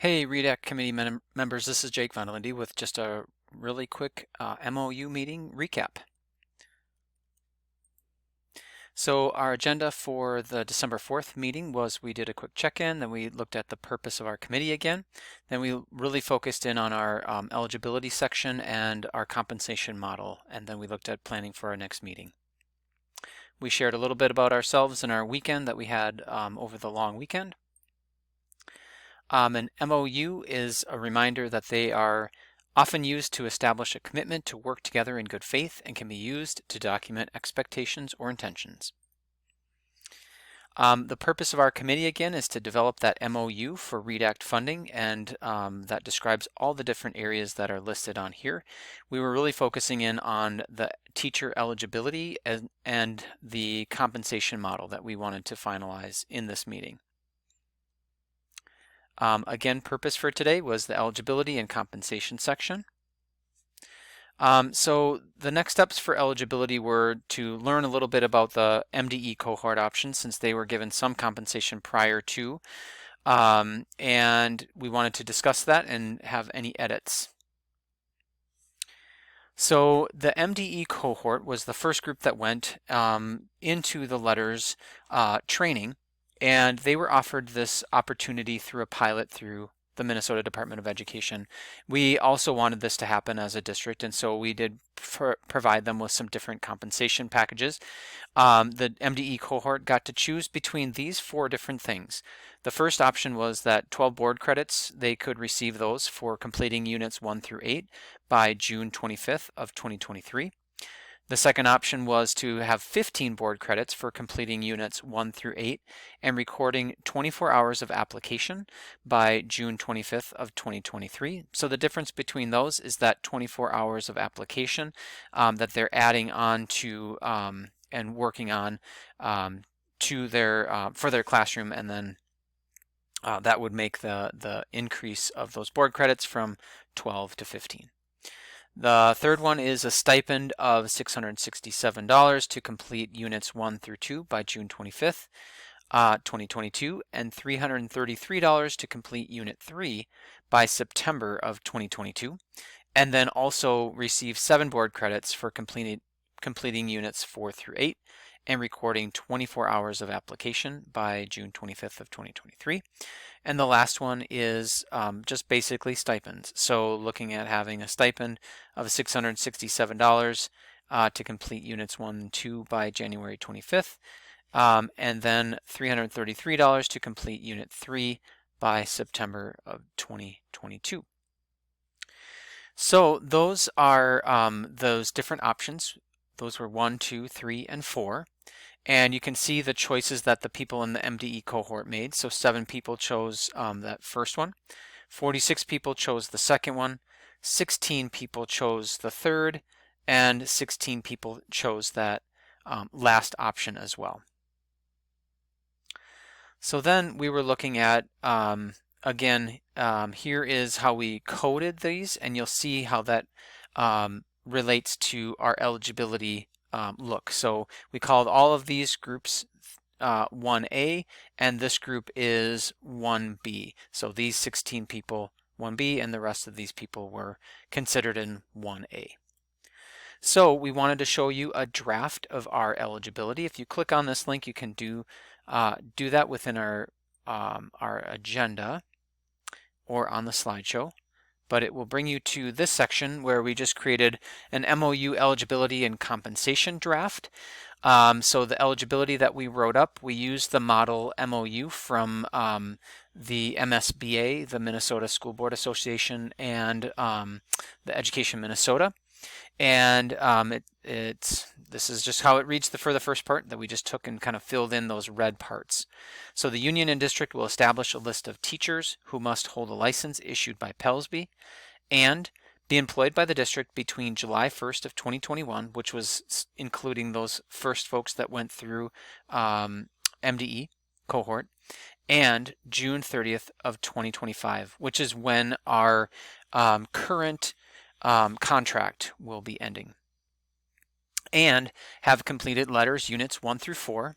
Hey, READ Act Committee members, this is Jake Von Lindy with just a really quick MOU meeting recap. So our agenda for the December 4th meeting was we did a quick check-in, then we looked at the purpose of our committee again, then we really focused in on our eligibility section and our compensation model, and then we looked at planning for our next meeting. We shared a little bit about ourselves and our weekend that we had over the long weekend. An MOU is a reminder that they are often used to establish a commitment to work together in good faith and can be used to document expectations or intentions. The purpose of our committee again is to develop that MOU for READ Act funding, and that describes all the different areas that are listed on here. We were really focusing in on the teacher eligibility and the compensation model that we wanted to finalize in this meeting. Again, purpose for today was the eligibility and compensation section. So the next steps for eligibility were to learn a little bit about the MDE cohort options, since they were given some compensation prior to, and we wanted to discuss that and have any edits. So the MDE cohort was the first group that went into the letters training, and they were offered this opportunity through a pilot through the Minnesota Department of Education. We also wanted this to happen as a district, and so we did provide them with some different compensation packages. The MDE cohort got to choose between these 4 different things. The first option was that 12 board credits, they could receive those for completing units 1 through 8 by June 25th of 2023. The second option was to have 15 board credits for completing units 1 through 8 and recording 24 hours of application by June 25th of 2023. So the difference between those is that 24 hours of application that they're adding on to and working on to their for their classroom, and then that would make the increase of those board credits from 12 to 15. The third one is a stipend of $667 to complete units 1 through 2 by June 25th, 2022, and $333 to complete unit 3 by September of 2022, and then also receive 7 board credits for completing units 4 through 8 and recording 24 hours of application by June 25th of 2023. And the last one is just basically stipends. So looking at having a stipend of $667 to complete units 1 and 2 by January 25th, and then $333 to complete unit 3 by September of 2022. So those are those different options. Those were 1, 2, 3, and 4. And you can see the choices that the people in the MDE cohort made. So 7 people chose that first one, 46 people chose the second one, 16 people chose the third, and 16 people chose that last option as well. So then we were looking at, again, here is how we coded these, and you'll see how that relates to our eligibility look. So we called all of these groups 1A, and this group is 1B. So these 16 people 1B, and the rest of these people were considered in 1A. So we wanted to show you a draft of our eligibility. If you click on this link, you can do that within our agenda or on the slideshow. But it will bring you to this section where we just created an MOU eligibility and compensation draft. So the eligibility that we wrote up, we used the model MOU from the MSBA, the Minnesota School Board Association, and the Education Minnesota. And this is just how it reads for the first part that we just took and kind of filled in those red parts. So the union and district will establish a list of teachers who must hold a license issued by PELSB and be employed by the district between July 1st of 2021, which was including those first folks that went through MDE cohort, and June 30th of 2025, which is when our current contract will be ending, and have completed letters units 1 through 4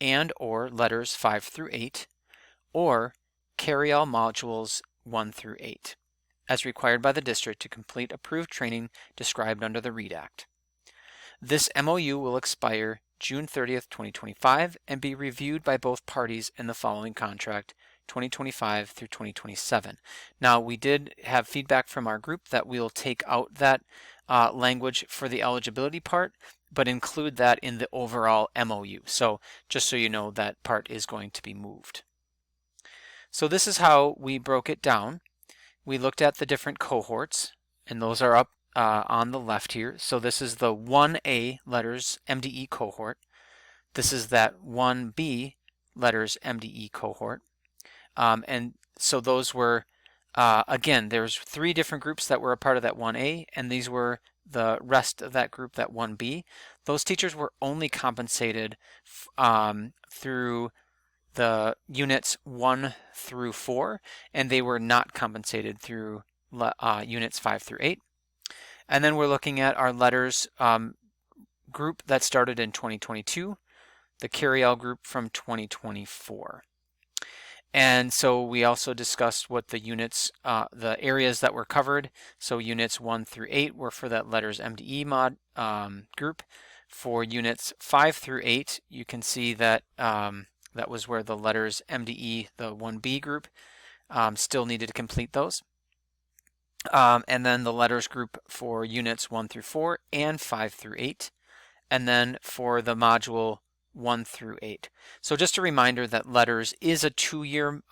and or letters 5 through 8, or carry all modules 1 through 8, as required by the district to complete approved training described under the READ Act. This MOU will expire June 30th, 2025 and be reviewed by both parties in the following contract, 2025 through 2027. Now, we did have feedback from our group that we'll take out that language for the eligibility part, but include that in the overall MOU. So just so you know, that part is going to be moved. So this is how we broke it down. We looked at the different cohorts, and those are up on the left here. So this is the 1A letters MDE cohort. This is that 1B letters MDE cohort. And so those were, again, there's 3 different groups that were a part of that 1A, and these were the rest of that group, that 1B. Those teachers were only compensated through the units 1 through 4, and they were not compensated through units 5 through 8. And then we're looking at our letters group that started in 2022, the carry-all group from 2024. And so we also discussed what the units, the areas that were covered. So units 1 through 8 were for that letters MDE mod group. For units 5 through 8, you can see that that was where the letters MDE, the 1B group, still needed to complete those. And then the letters group for units 1 through 4 and 5 through 8. And then for the module 1 through 8. So just a reminder that letters is a 2-year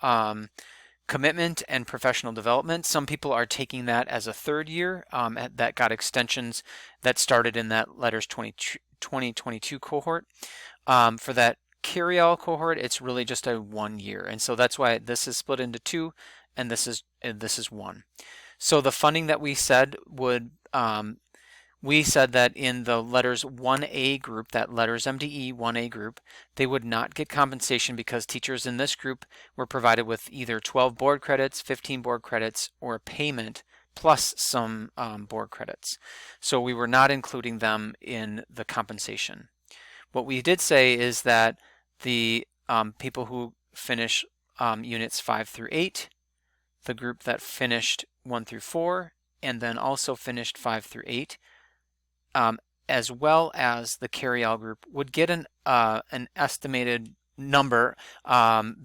commitment and professional development. Some people are taking that as a 3rd year that got extensions that started in that letters 2022 cohort. For that carry-all cohort, it's really just a 1 year. And so that's why this is split into 2 and this is 1. So the funding that we said would, we said that in the letters 1A group, that letters MDE 1A group, they would not get compensation because teachers in this group were provided with either 12 board credits, 15 board credits, or a payment plus some board credits. So we were not including them in the compensation. What we did say is that the people who finish units 5 through 8, the group that finished 1 through 4, and then also finished 5 through 8, as well as the carry-all group, would get an estimated number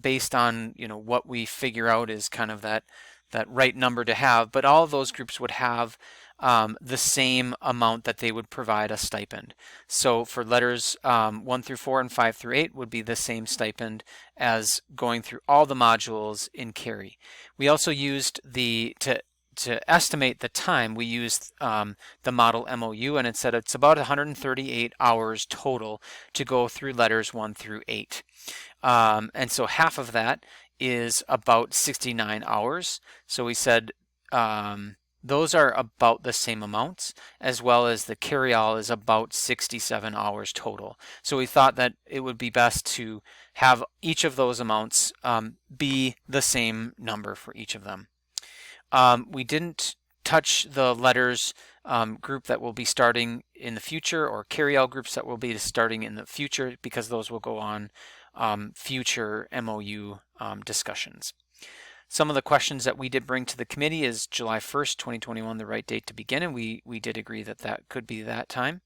based on what we figure out is kind of that right number to have. But all of those groups would have the same amount that they would provide a stipend. So for letters 1 through 4 and 5 through 8 would be the same stipend as going through all the modules in carry. We also used to estimate the time, we used the model MOU, and it said it's about 138 hours total to go through letters 1 through 8. And so half of that is about 69 hours. So we said those are about the same amounts, as well as the carry-all is about 67 hours total. So we thought that it would be best to have each of those amounts be the same number for each of them. We didn't touch the letters group that will be starting in the future, or carry-all groups that will be starting in the future, because those will go on future MOU discussions. Some of the questions that we did bring to the committee is July 1st, 2021, the right date to begin, and we did agree that that could be that time.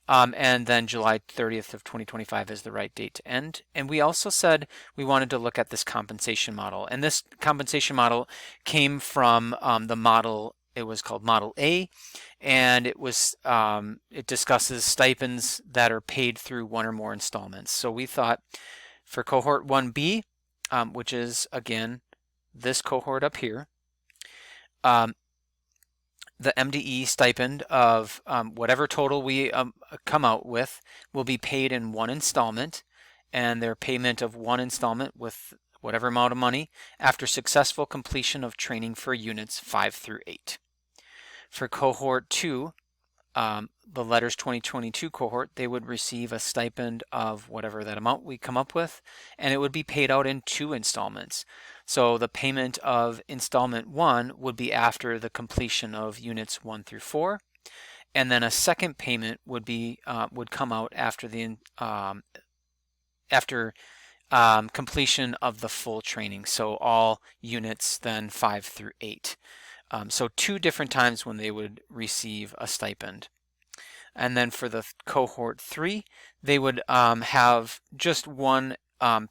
And then July 30th of 2025 is the right date to end. And we also said we wanted to look at this compensation model. And this compensation model came from the model, it was called Model A, and it was it discusses stipends that are paid through 1 or more installments. So we thought for cohort 1B, which is again this cohort up here, the MDE stipend of whatever total we come out with will be paid in 1 installment, and their payment of 1 installment with whatever amount of money after successful completion of training for units 5 through 8. For cohort 2, the letters 2022 cohort, they would receive a stipend of whatever that amount we come up with, and it would be paid out in 2 installments. So the payment of installment 1 would be after the completion of units 1 through 4, and then a second payment would be would come out after the completion of the full training. So all units then 5 through 8. So 2 different times when they would receive a stipend. And then for the cohort 3, they would have just one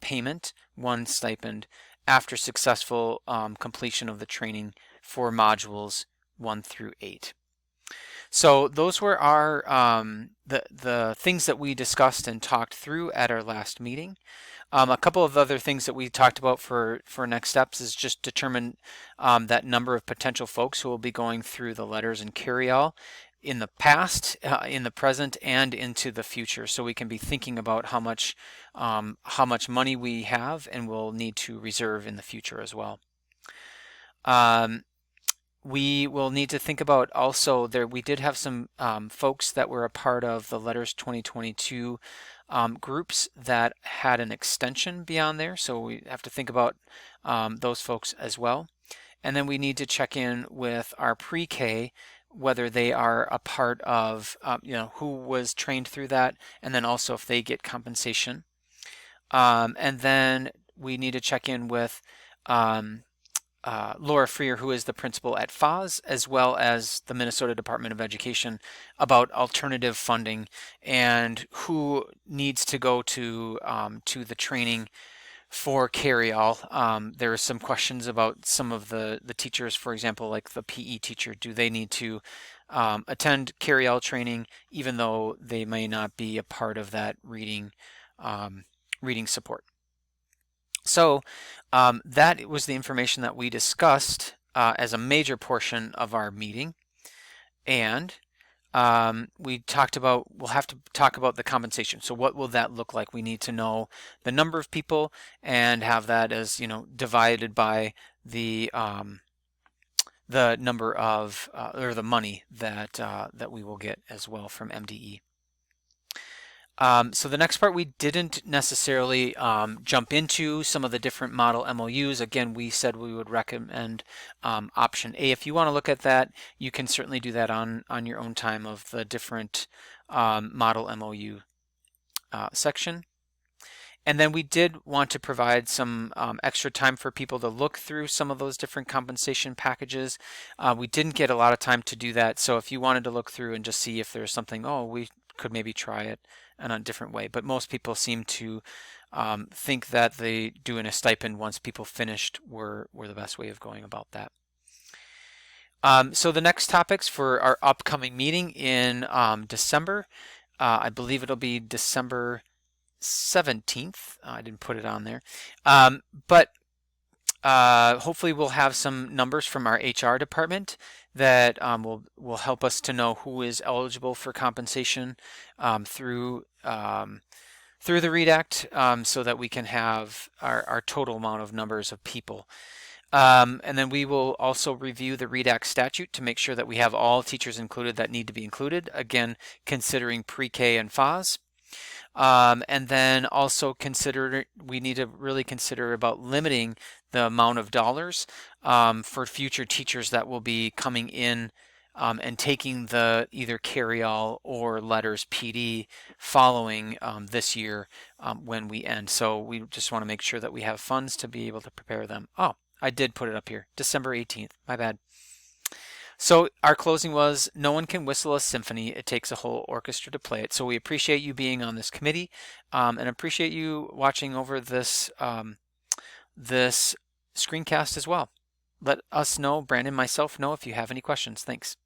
payment, one stipend, after successful completion of the training for modules 1 through 8. So those were our the things that we discussed and talked through at our last meeting. A couple of other things that we talked about for next steps is just determine that number of potential folks who will be going through the letters and carry-all in the past, in the present, and into the future. So we can be thinking about how much money we have and will need to reserve in the future as well. We will need to think about also we did have some folks that were a part of the Letters 2022 groups that had an extension beyond there. So we have to think about those folks as well. And then we need to check in with our pre-K, whether they are a part of, who was trained through that, and then also if they get compensation. And then we need to check in with Laura Freer, who is the principal at FOS, as well as the Minnesota Department of Education, about alternative funding and who needs to go to the training for carry-all. There are some questions about some of the teachers, for example, like the PE teacher. Do they need to attend carry-all training even though they may not be a part of that reading support? So that was the information that we discussed as a major portion of our meeting. And we'll have to talk about the compensation. So what will that look like? We need to know the number of people and have that as, divided by the number of, or the money that we will get as well from MDE. So the next part, we didn't necessarily jump into some of the different model MOUs. Again, we said we would recommend option A. If you want to look at that, you can certainly do that on your own time of the different model MOU section. And then we did want to provide some extra time for people to look through some of those different compensation packages. We didn't get a lot of time to do that. So if you wanted to look through and just see if there's something, we could maybe try it in a different way. But most people seem to think that they doing a stipend once people finished were the best way of going about that. So the next topics for our upcoming meeting in December, I believe it'll be December 17th. I didn't put it on there. But hopefully we'll have some numbers from our HR department that will help us to know who is eligible for compensation through the READ Act, so that we can have our total amount of numbers of people. And then we will also review the READ Act statute to make sure that we have all teachers included that need to be included, again considering pre-K and FOS. And then also we need to really consider about limiting the amount of dollars for future teachers that will be coming in and taking the either carry-all or letters PD following this year when we end. So we just want to make sure that we have funds to be able to prepare them. Oh, I did put it up here, December 18th, my bad. So our closing was, no one can whistle a symphony. It takes a whole orchestra to play it. So we appreciate you being on this committee and appreciate you watching over this this screencast as well. Let us know, Brandon, myself know if you have any questions. Thanks.